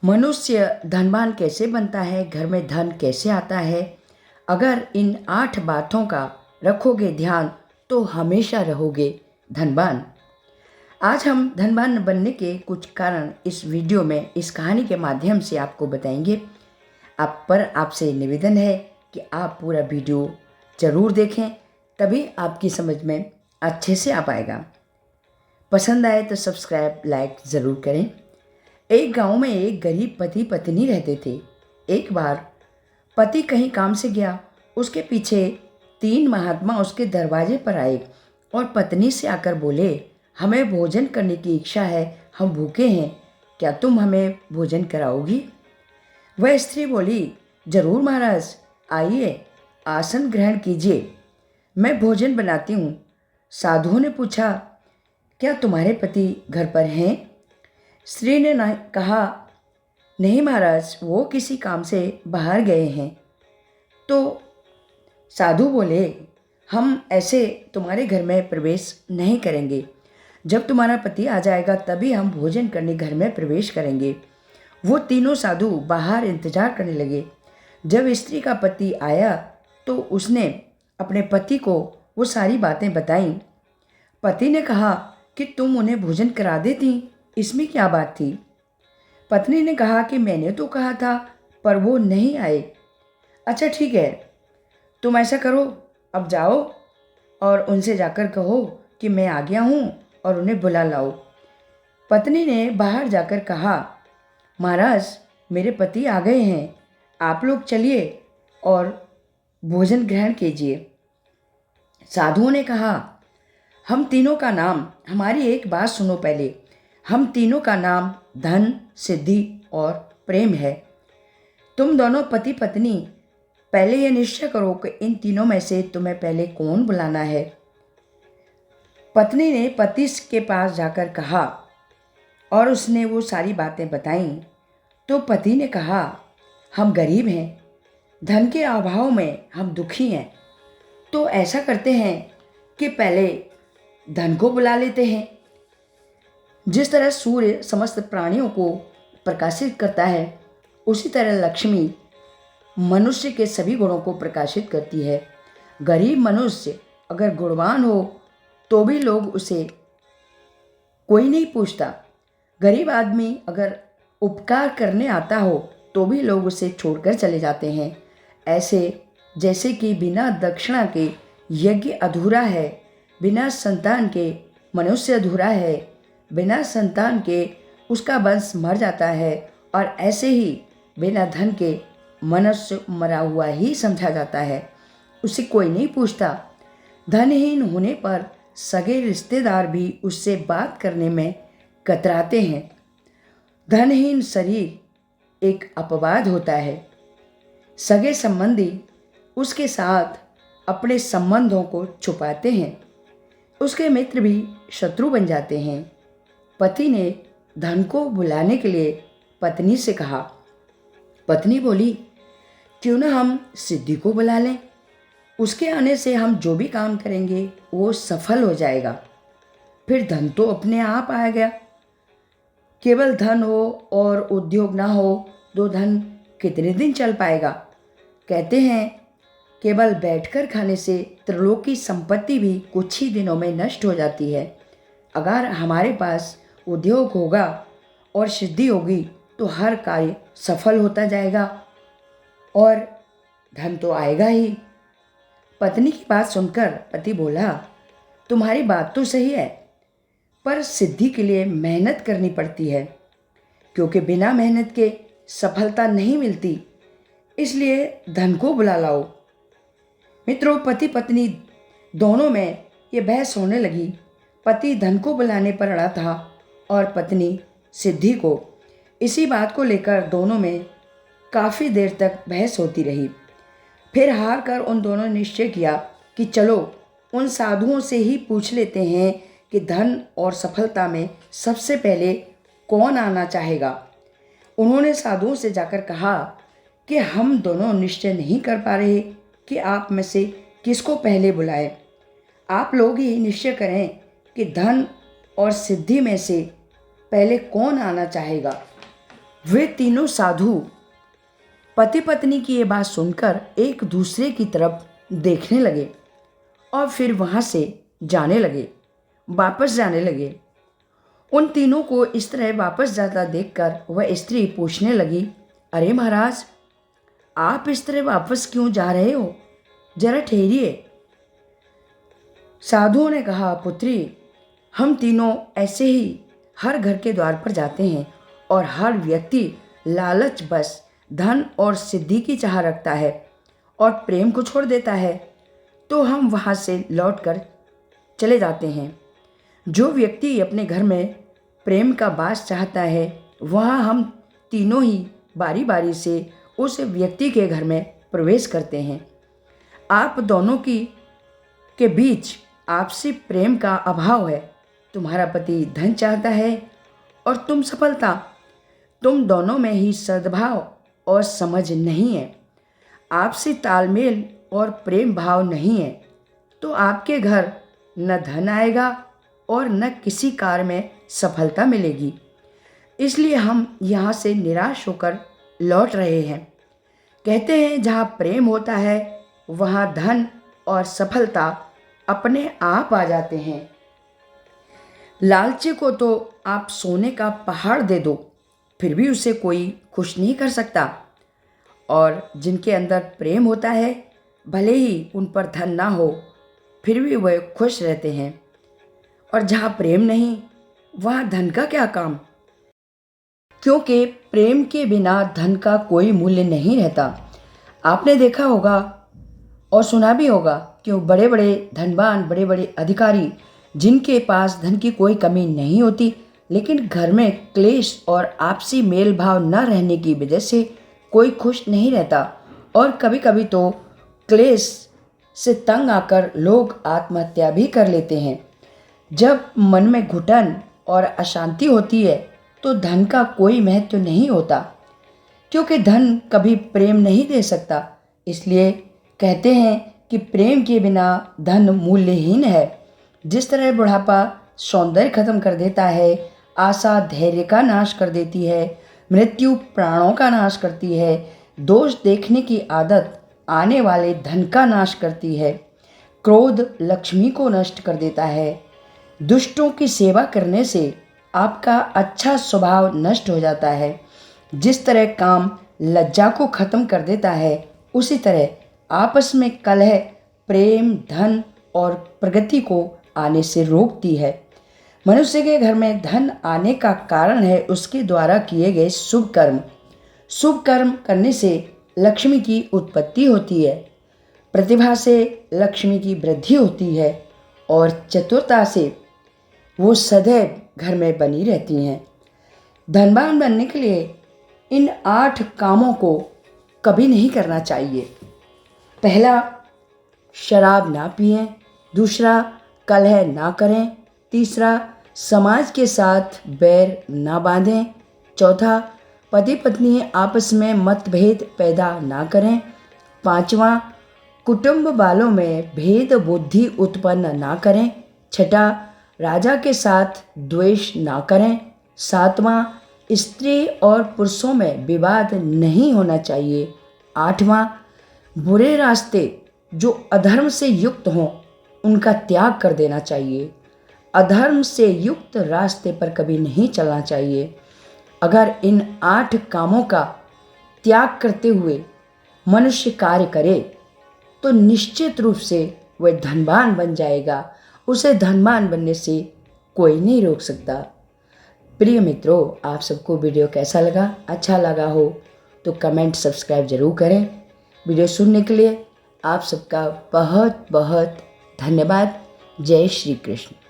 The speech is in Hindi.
मनुष्य धनवान कैसे बनता है, घर में धन कैसे आता है। अगर इन 8 बातों का रखोगे ध्यान तो हमेशा रहोगे धनवान। आज हम धनवान बनने के कुछ कारण इस वीडियो में, इस कहानी के माध्यम से आपको बताएंगे। आपसे निवेदन है कि आप पूरा वीडियो ज़रूर देखें, तभी आपकी समझ में अच्छे से आ पाएगा। पसंद आए तो सब्सक्राइब, लाइक ज़रूर करें। एक गांव में एक गरीब पति पत्नी रहते थे। एक बार पति कहीं काम से गया, उसके पीछे 3 महात्मा उसके दरवाजे पर आए और पत्नी से आकर बोले, हमें भोजन करने की इच्छा है, हम भूखे हैं, क्या तुम हमें भोजन कराओगी? वह स्त्री बोली, जरूर महाराज, आइए आसन ग्रहण कीजिए, मैं भोजन बनाती हूँ। साधुओं ने पूछा, क्या तुम्हारे पति घर पर हैं? स्त्री ने कहा, नहीं महाराज, वो किसी काम से बाहर गए हैं। तो साधु बोले, हम ऐसे तुम्हारे घर में प्रवेश नहीं करेंगे। जब तुम्हारा पति आ जाएगा तभी हम भोजन करने घर में प्रवेश करेंगे। वो तीनों साधु बाहर इंतजार करने लगे। जब स्त्री का पति आया तो उसने अपने पति को वो सारी बातें बताईं। पति ने कहा कि तुम उन्हें भोजन करा देती, इसमें क्या बात थी? पत्नी ने कहा कि मैंने तो कहा था पर वो नहीं आए। अच्छा ठीक है, तुम ऐसा करो, अब जाओ और उनसे जाकर कहो कि मैं आ गया हूँ और उन्हें बुला लाओ। पत्नी ने बाहर जाकर कहा, महाराज, मेरे पति आ गए हैं, आप लोग चलिए और भोजन ग्रहण कीजिए। साधुओं ने कहा, हम तीनों का नाम, हमारी एक बात सुनो पहले, हम तीनों का नाम धन, सिद्धि और प्रेम है। तुम दोनों पति पत्नी पहले यह निश्चय करो कि इन तीनों में से तुम्हें पहले कौन बुलाना है। पत्नी ने पति के पास जाकर कहा और उसने वो सारी बातें बताईं। तो पति ने कहा, हम गरीब हैं, धन के अभाव में हम दुखी हैं, तो ऐसा करते हैं कि पहले धन को बुला लेते हैं। जिस तरह सूर्य समस्त प्राणियों को प्रकाशित करता है, उसी तरह लक्ष्मी मनुष्य के सभी गुणों को प्रकाशित करती है। गरीब मनुष्य अगर गुणवान हो तो भी लोग उसे कोई नहीं पूछता। गरीब आदमी अगर उपकार करने आता हो तो भी लोग उसे छोड़कर चले जाते हैं। ऐसे जैसे कि बिना दक्षिणा के यज्ञ अधूरा है, बिना संतान के मनुष्य अधूरा है, बिना संतान के उसका वंश मर जाता है, और ऐसे ही बिना धन के मनुष्य मरा हुआ ही समझा जाता है, उसे कोई नहीं पूछता। धनहीन होने पर सगे रिश्तेदार भी उससे बात करने में कतराते हैं। धनहीन शरीर एक अपवाद होता है। सगे संबंधी उसके साथ अपने संबंधों को छुपाते हैं, उसके मित्र भी शत्रु बन जाते हैं। पति ने धन को बुलाने के लिए पत्नी से कहा। पत्नी बोली, क्यों ना हम सिद्धि को बुला लें, उसके आने से हम जो भी काम करेंगे वो सफल हो जाएगा। फिर धन तो अपने आप आएगा। केवल धन हो और उद्योग ना हो तो धन कितने दिन चल पाएगा? कहते हैं केवल बैठकर खाने से त्रिलोक की संपत्ति भी कुछ ही दिनों में नष्ट हो जाती है। अगर हमारे पास उद्योग होगा और सिद्धि होगी तो हर कार्य सफल होता जाएगा और धन तो आएगा ही। पत्नी की बात सुनकर पति बोला, तुम्हारी बात तो सही है, पर सिद्धि के लिए मेहनत करनी पड़ती है, क्योंकि बिना मेहनत के सफलता नहीं मिलती, इसलिए धन को बुला लाओ। मित्रों, पति पत्नी दोनों में ये बहस होने लगी। पति धन को बुलाने पर अड़ा था और पत्नी सिद्धि को। इसी बात को लेकर दोनों में काफ़ी देर तक बहस होती रही। फिर हार कर उन दोनों ने निश्चय किया कि चलो उन साधुओं से ही पूछ लेते हैं कि धन और सफलता में सबसे पहले कौन आना चाहेगा। उन्होंने साधुओं से जाकर कहा कि हम दोनों निश्चय नहीं कर पा रहे कि आप में से किसको पहले बुलाएं। आप लोग ही निश्चय करें कि धन और सिद्धि में से पहले कौन आना चाहेगा। वे तीनों साधु पति पत्नी की ये बात सुनकर एक दूसरे की तरफ देखने लगे और फिर वहाँ से जाने लगे, वापस जाने लगे। उन तीनों को इस तरह वापस जाता देखकर वह स्त्री पूछने लगी, अरे महाराज, आप इस तरह वापस क्यों जा रहे हो? जरा ठहरिए। साधुओं ने कहा, पुत्री, हम तीनों ऐसे ही हर घर के द्वार पर जाते हैं और हर व्यक्ति लालच बस धन और सिद्धि की चाह रखता है और प्रेम को छोड़ देता है, तो हम वहाँ से लौटकर चले जाते हैं। जो व्यक्ति अपने घर में प्रेम का वास चाहता है, वहाँ हम तीनों ही बारी बारी से उस व्यक्ति के घर में प्रवेश करते हैं। आप दोनों के बीच आपसी प्रेम का अभाव है। तुम्हारा पति धन चाहता है और तुम सफलता। तुम दोनों में ही सद्भाव और समझ नहीं है, आपसी तालमेल और प्रेम भाव नहीं है, तो आपके घर न धन आएगा और न किसी कार्य में सफलता मिलेगी। इसलिए हम यहाँ से निराश होकर लौट रहे हैं। कहते हैं, जहाँ प्रेम होता है वहाँ धन और सफलता अपने आप आ जाते हैं। लालची को तो आप सोने का पहाड़ दे दो, फिर भी उसे कोई खुश नहीं कर सकता। और जिनके अंदर प्रेम होता है, भले ही उन पर धन ना हो, फिर भी वह खुश रहते हैं। और जहाँ प्रेम नहीं, वहाँ धन का क्या काम? क्योंकि प्रेम के बिना धन का कोई मूल्य नहीं रहता। आपने देखा होगा और सुना भी होगा कि बड़े बड़े धनवान, बड़े बड़े अधिकारी, जिनके पास धन की कोई कमी नहीं होती, लेकिन घर में क्लेश और आपसी मेल भाव न रहने की वजह से कोई खुश नहीं रहता। और कभी कभी तो क्लेश से तंग आकर लोग आत्महत्या भी कर लेते हैं। जब मन में घुटन और अशांति होती है तो धन का कोई महत्व नहीं होता, क्योंकि धन कभी प्रेम नहीं दे सकता। इसलिए कहते हैं कि प्रेम के बिना धन मूल्यहीन है। जिस तरह बुढ़ापा सौंदर्य खत्म कर देता है, आशा धैर्य का नाश कर देती है, मृत्यु प्राणों का नाश करती है, दोष देखने की आदत आने वाले धन का नाश करती है, क्रोध लक्ष्मी को नष्ट कर देता है, दुष्टों की सेवा करने से आपका अच्छा स्वभाव नष्ट हो जाता है। जिस तरह काम लज्जा को खत्म कर देता है, उसी तरह आपस में कलह प्रेम, धन और प्रगति को आने से रोकती है। मनुष्य के घर में धन आने का कारण है उसके द्वारा किए गए शुभ कर्म। शुभ कर्म करने से लक्ष्मी की उत्पत्ति होती है, प्रतिभा से लक्ष्मी की वृद्धि होती है और चतुरता से वो सदैव घर में बनी रहती हैं। धनवान बनने के लिए इन 8 कामों को कभी नहीं करना चाहिए। पहला, शराब ना पिएं। दूसरा, कलह ना करें। तीसरा, समाज के साथ बैर ना बांधें। चौथा, पति पत्नी आपस में मतभेद पैदा ना करें। पांचवा, कुटुंब वालों में भेद बुद्धि उत्पन्न ना करें। छठा, राजा के साथ द्वेष ना करें। सातवां, स्त्री और पुरुषों में विवाद नहीं होना चाहिए। आठवां, बुरे रास्ते जो अधर्म से युक्त हों उनका त्याग कर देना चाहिए। अधर्म से युक्त रास्ते पर कभी नहीं चलना चाहिए। अगर इन 8 कामों का त्याग करते हुए मनुष्य कार्य करे तो निश्चित रूप से वह धनवान बन जाएगा। उसे धनवान बनने से कोई नहीं रोक सकता। प्रिय मित्रों, आप सबको वीडियो कैसा लगा? अच्छा लगा हो तो कमेंट सब्सक्राइब जरूर करें। वीडियो सुनने के लिए आप सबका बहुत बहुत धन्यवाद। जय श्री कृष्ण।